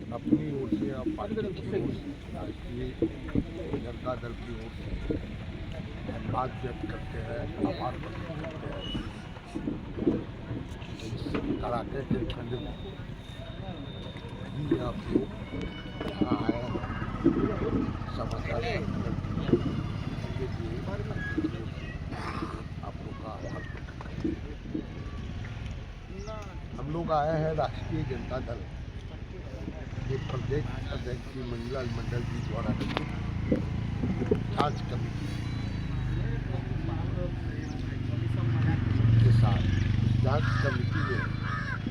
अपनी ओर से और पार्टी की ओर से राष्ट्रीय जनता दल की ओर से धन्यवाद व्यक्त करते हैं, आभार व्यक्त करते हैं। इस कड़ाके के ठंड में भी आप लोग यहाँ आए हैं समाचार संकलन के लिए आप लोग का आभार व्यक्त करते हैं। हम लोग आए हैं राष्ट्रीय जनता दल के प्रदेश अध्यक्ष की महिला मंडल जी द्वारा जांच कमेटी के साथ जांच कमेटी में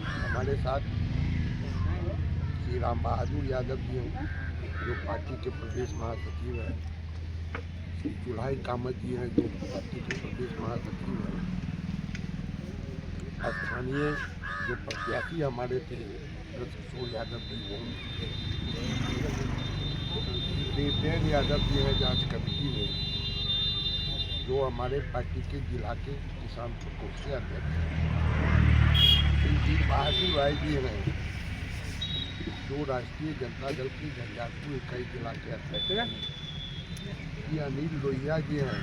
हमारे साथ श्री राम बहादुर यादव जी हैं जो पार्टी के प्रदेश महासचिव हैं, श्री चुल्हाई कामत जी हैं जो पार्टी के प्रदेश महासचिव हैं, स्थानीय जो प्रत्याशी हमारे थे किशोर यादव जी वो देवनैन यादव जी हैं जांच कमेटी में जो हमारे पार्टी के जिला के किसान प्रकोष्ठ के अध्यक्ष हैं, श्री बहादुर राय जी हैं जो राष्ट्रीय जनता दल की झंझारपुर इकाई जिला के अध्यक्ष हैं, श्री अनिल लोहिया जी हैं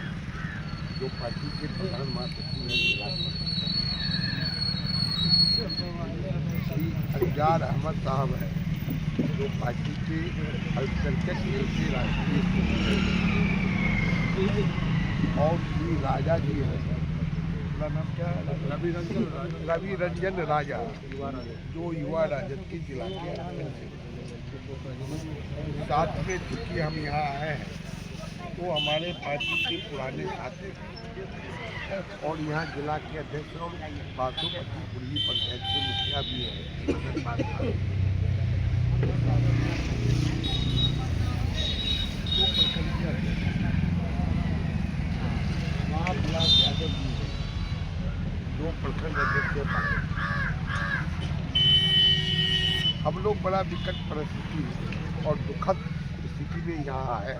जो पार्टी के प्रधान महासचिव हैं जिला के, श्री अजार अहमद साहब हैं जो पार्टी के अल्पसंख्यक सेल के राष्ट्रीय और श्री राजा जी हैं, उनका नाम क्या है, रवि रंजन राजा जो युवा राजद के जिला के साथ में चूँकि हम यहाँ आए हैं तो हमारे पार्टी के पुराने साथी और यहाँ जिला के अध्यक्ष और बासोपट्टी पूर्वी पंचायत के मुखिया भी हैं महाविलास यादव जी हैं जो प्रखंड अध्यक्ष हैं। हम लोग बड़ा विकट परिस्थिति और दुखद स्थिति में यहाँ आए।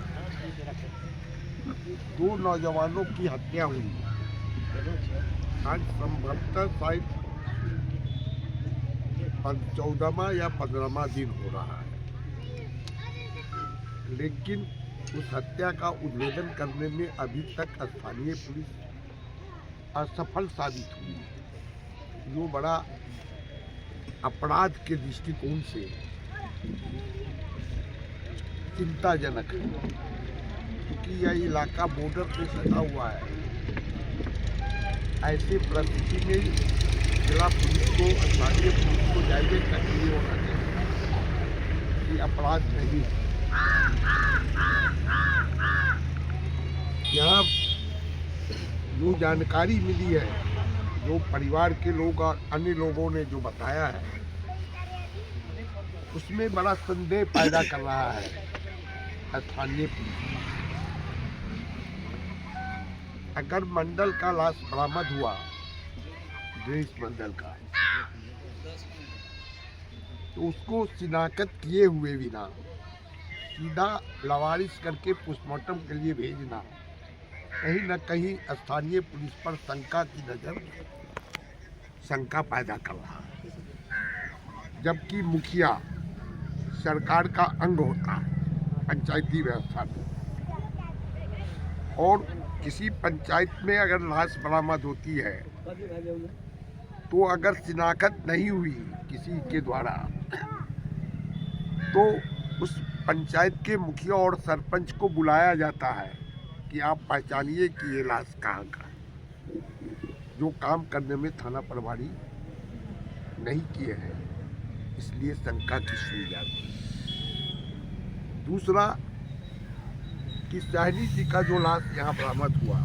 दो नौजवानों की हत्या हुई आज संभवतः शायद 14वां या 15वां दिन हो रहा है, लेकिन उस हत्या का उद्भेदन करने में अभी तक स्थानीय पुलिस असफल साबित हुई, जो बड़ा अपराध के दृष्टिकोण से चिंताजनक है, क्योंकि यह इलाका बॉर्डर पे सटा हुआ है। ऐसे परिस्थिति में जिला पुलिस को स्थानीय पुलिस को जायजे सक्रिय होना चाहिए कि अपराध नहीं है। यहाँ जो जानकारी मिली है, जो परिवार के लोग और अन्य लोगों ने जो बताया है, उसमें बड़ा संदेह पैदा कर रहा है स्थानीय पुलिस। अगर मंडल का लाश बरामद हुआ, गणेश मंडल का, तो उसको शिनाख्त किए हुए बिना सीधा लवारिस करके पोस्टमार्टम के लिए भेजना कहीं न कहीं स्थानीय पुलिस पर शंका पैदा कर रहा है। जबकि मुखिया सरकार का अंग होता है पंचायती व्यवस्था में, और किसी पंचायत में अगर लाश बरामद होती है तो अगर शिनाख्त नहीं हुई किसी के द्वारा तो उस पंचायत के मुखिया और सरपंच को बुलाया जाता है कि आप पहचानिए कि ये लाश कहाँ का है, जो काम करने में थाना प्रभारी नहीं किए हैं, इसलिए शंका की सुनी जाती है। दूसरा कि सहनी जी का जो लाश यहाँ बरामद हुआ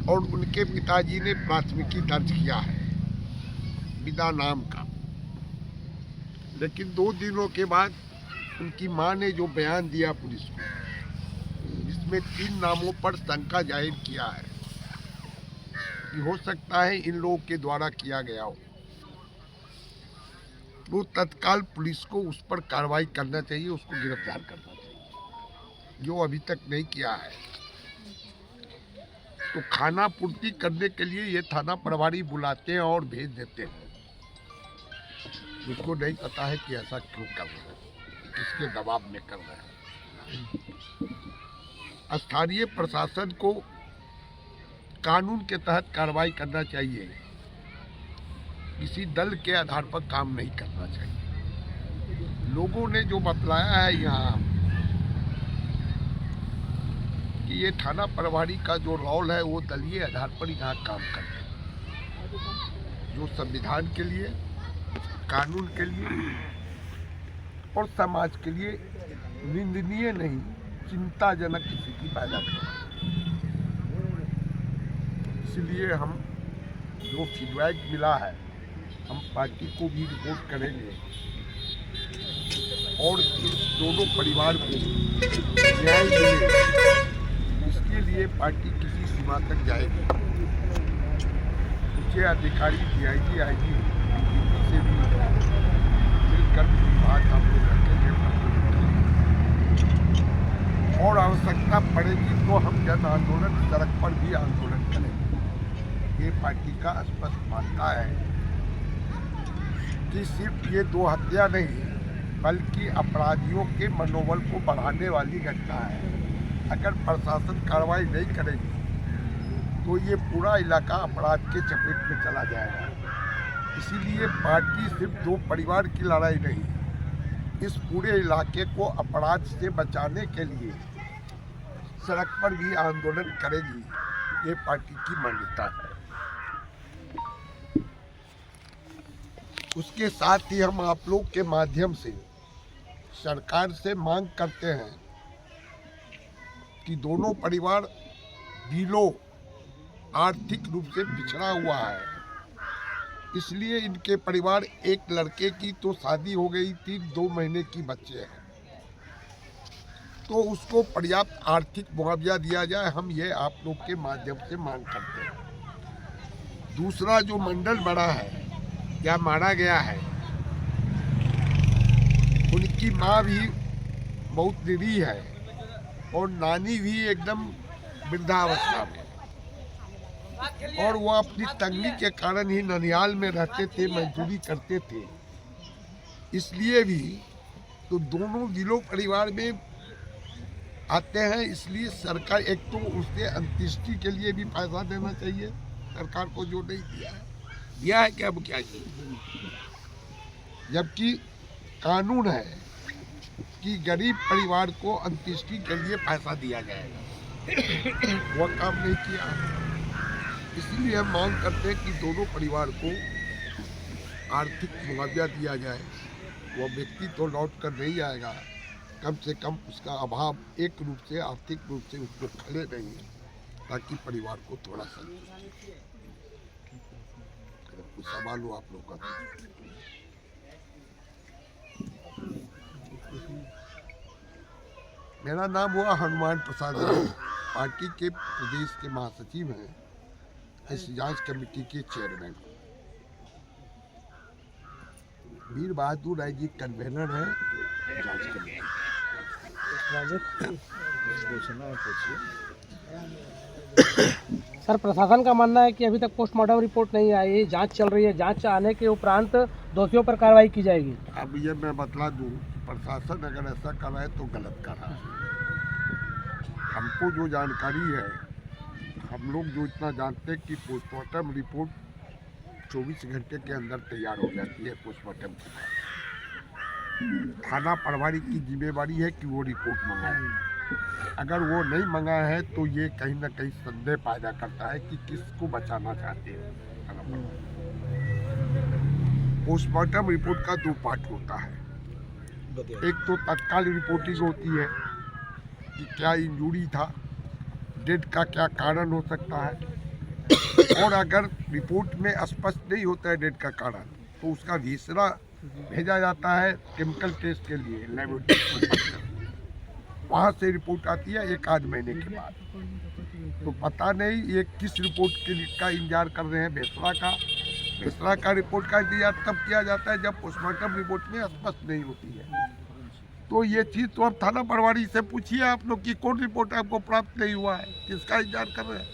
और उनके पिताजी ने प्राथमिकी दर्ज किया है बिना नाम का, लेकिन 2 दिनों के बाद उनकी मां ने जो बयान दिया पुलिस को, जिसमें 3 नामों पर शंका जाहिर किया है कि हो सकता है इन लोगों के द्वारा किया गया हो, वो तत्काल पुलिस को उस पर कार्रवाई करना चाहिए, उसको गिरफ्तार करना चाहिए, जो अभी तक नहीं किया है। तो खाना पूर्ति करने के लिए ये थाना प्रभारी बुलाते हैं और भेज देते हैं, मुझको नहीं पता है कि ऐसा क्यों कर रहे हैं, किसके दबाव में कर रहे हैं। स्थानीय प्रशासन को कानून के तहत कार्रवाई करना चाहिए, किसी दल के आधार पर काम नहीं करना चाहिए। लोगों ने जो बतलाया है यहाँ कि ये थाना प्रभारी का जो रोल है वो दलीय आधार पर यहाँ काम करते हैं, जो संविधान के लिए, कानून के लिए और समाज के लिए निंदनीय नहीं, चिंताजनक स्थिति पैदा कर। इसलिए हम जो फीडबैक मिला है हम पार्टी को भी रिपोर्ट करेंगे और इस दोनों परिवार को न्याय मिले इसके लिए पार्टी किसी सीमा तक जाएगी। उच्च अधिकारी DIG, IG से भी मिलकर बात हम लोग रखेंगे और आवश्यकता पड़ेगी तो हम जन आंदोलन, सड़क पर भी आंदोलन करेंगे। ये पार्टी का स्पष्ट मानना है कि सिर्फ ये 2 हत्या नहीं बल्कि अपराधियों के मनोबल को बढ़ाने वाली घटना है। अगर प्रशासन कार्रवाई नहीं करेगी तो ये पूरा इलाका अपराध के चपेट में चला जाएगा। इसीलिए पार्टी सिर्फ 2 परिवार की लड़ाई नहीं, इस पूरे इलाके को अपराध से बचाने के लिए सड़क पर भी आंदोलन करेगी। ये पार्टी की मान्यता है। उसके साथ ही हम आप लोग के माध्यम से सरकार से मांग करते हैं कि दोनों परिवार बिलो आर्थिक रूप से पिछड़ा हुआ है, इसलिए इनके परिवार, एक लड़के की तो शादी हो गई थी, 2 महीने की बच्चे हैं, तो उसको पर्याप्त आर्थिक मुआवजा दिया जाए। हम ये आप लोग के माध्यम से मांग करते हैं। दूसरा जो मंडल बड़ा है या मारा गया है, उनकी माँ भी बहुत निरीह है और नानी भी एकदम वृद्धावस्था में, और वो अपनी तंगी के कारण ही ननिहाल में रहते थे, मजदूरी करते थे। इसलिए भी तो दोनों जिलों परिवार में आते हैं। इसलिए सरकार एक तो उससे अंत्येष्टि के लिए भी पैसा देना चाहिए सरकार को, जो नहीं दिया है क्या मुखिया जी, जबकि कानून है कि गरीब परिवार को अंत्येष्टि के लिए पैसा दिया जाएगा, वह काम नहीं किया। इसलिए हम मांग करते हैं कि दोनों परिवार को आर्थिक मुआवजा दिया जाए। वह व्यक्ति तो लौट कर नहीं आएगा, कम से कम उसका अभाव एक रूप से, आर्थिक रूप से उसको खड़े नहीं, ताकि परिवार को थोड़ा सा कुछ सवाल हो आप लोग का। मेरा नाम हुआ हनुमान प्रसाद, पार्टी के प्रदेश के महासचिव हैं, इस जांच कमेटी के चेयरमैन। वीर बहादुर राय जी कन्वेनर है जांच कमेटी। सर, प्रशासन का मानना है कि अभी तक पोस्टमार्टम रिपोर्ट नहीं आई, जांच चल रही है, जांच आने के उपरांत दोषियों पर कार्रवाई की जाएगी। अब ये मैं बतला दूं, प्रशासन अगर ऐसा कर रहा है तो गलत कर रहा है। हमको जो जानकारी है, हम लोग जो इतना जानते हैं कि पोस्टमार्टम रिपोर्ट 24 घंटे के अंदर तैयार हो जाती है। पोस्टमार्टम के बाद थाना प्रभारी की जिम्मेवारी है कि वो रिपोर्ट मंगाए। अगर वो नहीं मंगाया है तो ये कहीं ना कहीं संदेह पैदा करता है कि किसको बचाना चाहते हैं। पोस्टमार्टम रिपोर्ट का 2 पार्ट होता है। एक तो तत्काल रिपोर्टिंग होती है कि क्या इंजूरी था, डेथ का क्या कारण हो सकता है, और अगर रिपोर्ट में स्पष्ट नहीं होता है डेथ का कारण तो उसका विसरा भेजा जाता है केमिकल टेस्ट के लिए लेबोरेटरी। वहाँ से रिपोर्ट आती है 1 आध महीने के बाद। तो पता नहीं ये किस रिपोर्ट का इंतजार कर रहे हैं। बेसरा का रिपोर्ट का इंतजार तब किया जाता है जब पोस्टमार्टम रिपोर्ट में स्पष्ट नहीं होती है। तो ये चीज़ तो अब थाना प्रभारी से पूछिए आप लोग कि कौन रिपोर्ट आपको प्राप्त नहीं हुआ है, किसका इंतजार कर रहे हैं।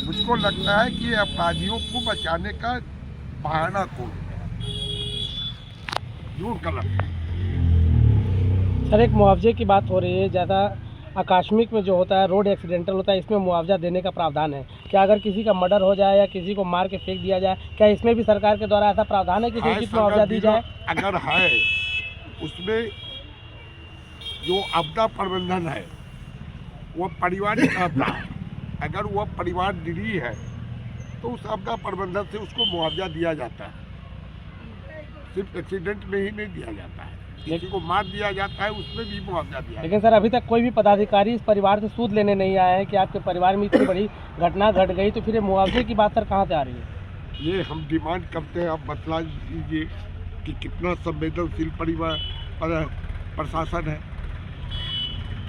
मुझको उनको लगता है कि ये अपराधियों को बचाने का बहाना खोल जो उनका लगता है। सर, एक मुआवजे की बात हो रही है, ज़्यादा आकस्मिक में जो होता है, रोड एक्सीडेंटल होता है, इसमें मुआवजा देने का प्रावधान है क्या? अगर किसी का मर्डर हो जाए या किसी को मार के फेंक दिया जाए, क्या इसमें भी सरकार के द्वारा ऐसा प्रावधान है कि उचित मुआवजा दी जाए? अगर है उसमें जो आपदा प्रबंधन है वो पारिवारिक आपदा है, अगर वो परिवार निरीह है तो उस आपदा प्रबंधन से उसको मुआवजा दिया जाता है। सिर्फ एक्सीडेंट में ही नहीं दिया जाता है, किसी को मार दिया जाता है उसमें भी मुआवजा दिया। लेकिन सर, अभी तक कोई भी पदाधिकारी इस परिवार से सूद लेने नहीं आया है कि आपके परिवार में इतनी बड़ी घटना घट गई, तो फिर ये मुआवजे की बात सर कहाँ से आ रही है? ये हम डिमांड करते हैं, आप बतला दीजिए कि कितना संवेदनशील परिवार प्रशासन है।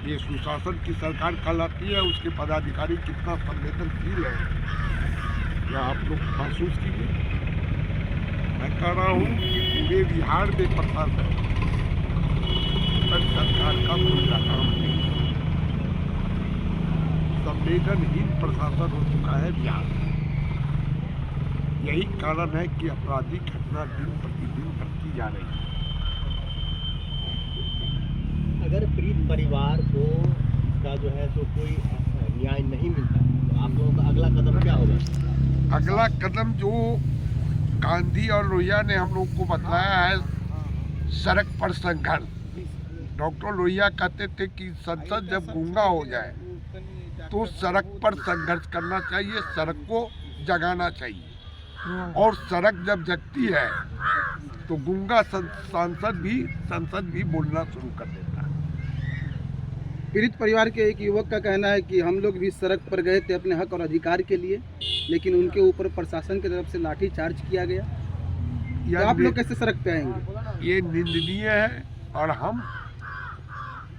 ये सुशासन की सरकार कहलाती है, उसके पदाधिकारी कितना संवेदनशील है या आप लोग महसूस कीजिए। मैं कह रहा हूँ कि पूरे बिहार में प्रशासन सरकार का कोई काम नहीं, संवेदनहीन प्रशासन हो चुका है बिहार। यही कारण है कि आपराधिक घटना दिन प्रतिदिन बढ़ती जा रही है। अगर पीड़ित परिवार को इसका जो है तो कोई न्याय नहीं मिलता तो आप लोगों का अगला कदम क्या होगा? अगला कदम जो गांधी और लोहिया ने हम लोग को बताया है, सड़क पर संघर्ष। डॉक्टर लोहिया कहते थे कि संसद जब गूंगा हो जाए तो सड़क पर संघर्ष करना चाहिए, सड़क को जगाना चाहिए। और सड़क जब जगती है तो गूंगा संसद भी बोलना शुरू कर देता है। पीड़ित परिवार के एक युवक का कहना है कि हम लोग भी सड़क पर गए थे अपने हक और अधिकार के लिए, लेकिन उनके ऊपर प्रशासन की तरफ से लाठी चार्ज किया गया। तो आप लोग कैसे सड़क पे आएंगे? ये निंदनीय है और हम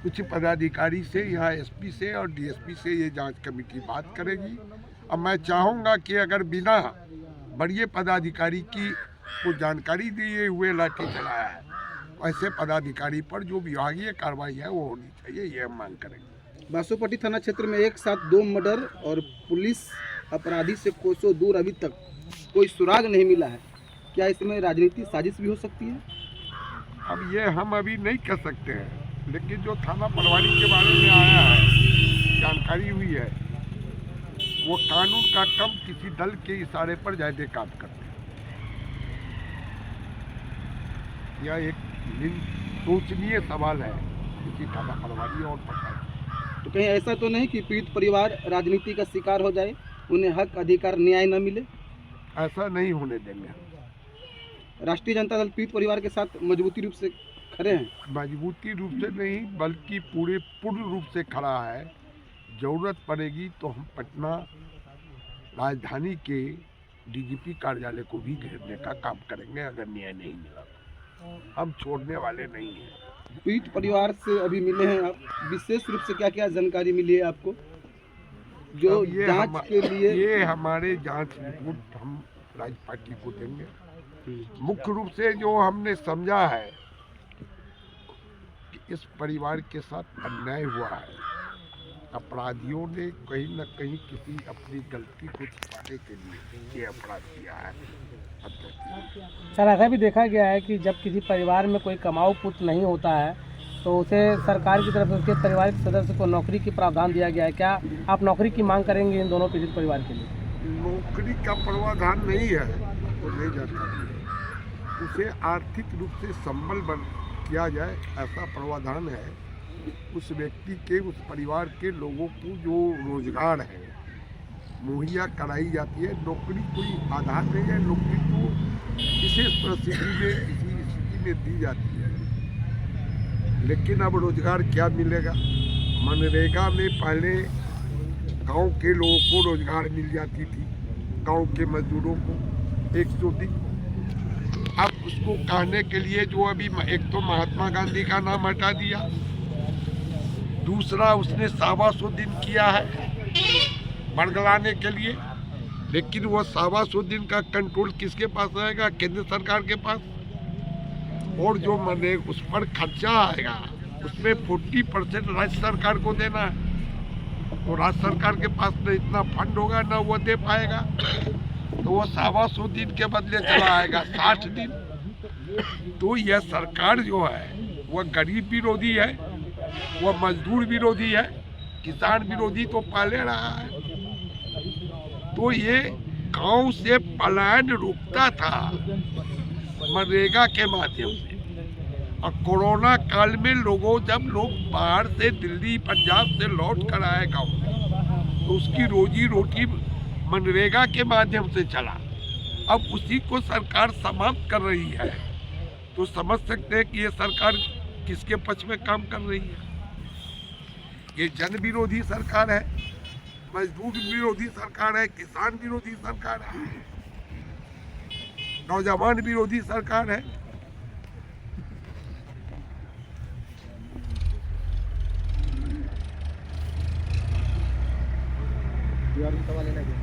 कुछ पदाधिकारी से, यहाँ एसपी से और डीएसपी से ये जांच कमेटी बात करेगी। अब मैं चाहूँगा कि अगर बिना बड़े पदाधिकारी की को जानकारी दिए हुए लाठी चलाया है, ऐसे पदाधिकारी पर जो विभागीय कार्रवाई है वो होनी चाहिए, ये हम मांग करेंगे। बासोपट्टी थाना क्षेत्र में एक साथ 2 मर्डर और पुलिस अपराधी से कोसों दूर अभी तक कोई सुराग नहीं मिला है। क्या इसमें राजनीतिक साजिश भी हो सकती है? अब ये हम अभी नहीं कह सकते हैं, लेकिन जो थाना पटवारी के बारे में आया है, जानकारी हुई है, वो कानून का कम किसी दल के इशारे पर ज़्यादा काम करते हैं। यह एक सोचनीय सवाल है किसी थाना पटवारी और प्रशासन। तो कहीं ऐसा तो नहीं कि पीड़ित परिवार राजनीति का शिकार हो जाए, उन्हें हक अधिकार न्याय न मिले? ऐसा नहीं होने देंगे। राष्ट्रीय जनता दल पीड़ित परिवार के साथ मजबूती रूप से खड़े हैं। मजबूती रूप से नहीं बल्कि पूर्ण रूप से खड़ा है। ज़रूरत पड़ेगी तो हम पटना राजधानी के डीजीपी कार्यालय को भी घेरने का काम करेंगे अगर न्याय नहीं मिला तो। हम छोड़ने वाले नहीं हैं। पीड़ित परिवार से अभी मिले हैं आप, विशेष रूप से क्या क्या जानकारी मिली है आपको जो जांच के लिए? ये हमारे जांच रिपोर्ट हम राज्य पार्टी को देंगे। मुख्य रूप से जो हमने समझा है कि इस परिवार के साथ अन्याय हुआ है, अपराधियों ने कहीं न कहीं किसी अपनी गलती को छुपाने के लिए ये अपराध किया है। सर, ऐसा भी देखा गया है कि जब किसी परिवार में कोई कमाऊ पुत्र नहीं होता है तो उसे सरकार की तरफ से उसके पारिवारिक सदस्य को नौकरी की प्रावधान दिया गया है। क्या आप नौकरी की मांग करेंगे इन दोनों पीड़ित परिवार के लिए? नौकरी का प्रावधान नहीं है तो नहीं जानकारी है। उसे आर्थिक रूप से संबल किया जाए ऐसा प्रावधान है। उस व्यक्ति के, उस परिवार के लोगों को जो रोजगार है मुहैया कराई जाती है। नौकरी कोई आधार नहीं है, नौकरी तो विशेष परिस्थिति में, किसी स्थिति में दी जाती है। लेकिन अब रोजगार क्या मिलेगा? मनरेगा में पहले गांव के लोगों को रोजगार मिल जाती थी, गांव के मजदूरों को 100 दिन। अब उसको कहने के लिए जो अभी एक तो महात्मा गांधी का नाम हटा दिया, दूसरा उसने 125 दिन किया है बरगलाने के लिए। लेकिन वो 125 दिन का कंट्रोल किसके पास रहेगा? केंद्र सरकार के पास। और जो मने उस पर खर्चा आएगा उसमें 40% राज्य सरकार को देना है। तो राज्य सरकार के पास न इतना फंड होगा, न वो दे पाएगा, तो वो 125 दिन के बदले चला आएगा 60 दिन। तो यह सरकार जो है वह गरीब विरोधी है, वह मजदूर विरोधी है, किसान विरोधी तो पहले रहा है। तो ये गांव से पलायन रुकता था मनरेगा के माध्यम से, और कोरोना काल में जब लोग बाहर से दिल्ली पंजाब से लौट कर आए गाँव में, तो उसकी रोजी रोटी मनरेगा के माध्यम से चला। अब उसी को सरकार समाप्त कर रही है, तो समझ सकते हैं कि ये सरकार किसके पक्ष में काम कर रही है। ये जन विरोधी सरकार है, मजदूर विरोधी सरकार है, किसान विरोधी सरकार है, नौजवान विरोधी सरकार है। सवाल लेना